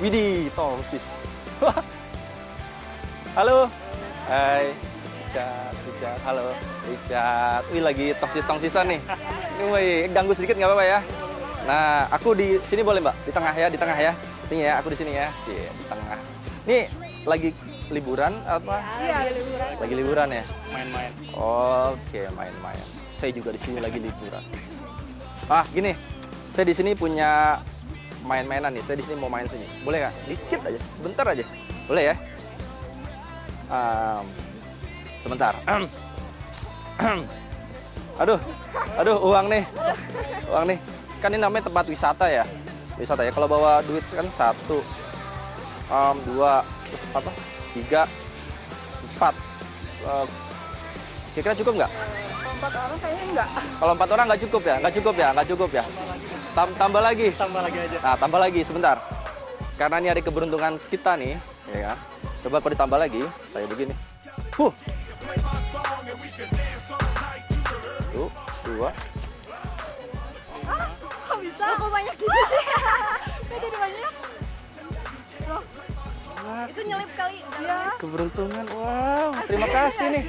Widih, tongsis. Halo. Hai. Richard. Halo. Richard. Wih, lagi tongsis-tongsisan nih. Ini wih, ganggu sedikit nggak apa-apa ya? Nah, aku di sini boleh, Mbak? Di tengah ya, di tengah ya. Ini ya, aku di sini ya. Di tengah. Ini lagi liburan apa? Iya, liburan. Lagi liburan ya? Main-main. Oke, main-main. Saya juga di sini lagi liburan. Ah, gini. Saya di sini punya main-mainan nih. Saya di sini mau main sini. Boleh nggak? Dikit aja, sebentar aja. Boleh ya? Sebentar. Aduh, uang nih. Uang nih. Kan ini namanya tempat wisata ya. Wisata ya. Kalau bawa duit kan 1, 2, terus apa? 3, 4. Kira-kira cukup nggak? Kalau 4 orang kayaknya enggak. Kalau 4 orang nggak cukup ya? Nggak cukup ya? Tambah lagi. Tambah lagi aja. Nah, tambah lagi sebentar. Karena ini hari keberuntungan kita nih, ya kan? Coba kalau ditambah lagi, saya begini. 1, 2. Kok bisa? Kok banyak gitu sih? Kok jadi banyak? Loh, itu nyelip kali. Iya. Keberuntungan, wow, terima kasih nih.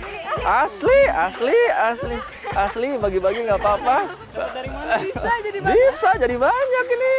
Asli, bagi-bagi nggak apa-apa. Dari mana? Bisa jadi banyak. Bisa jadi banyak ini.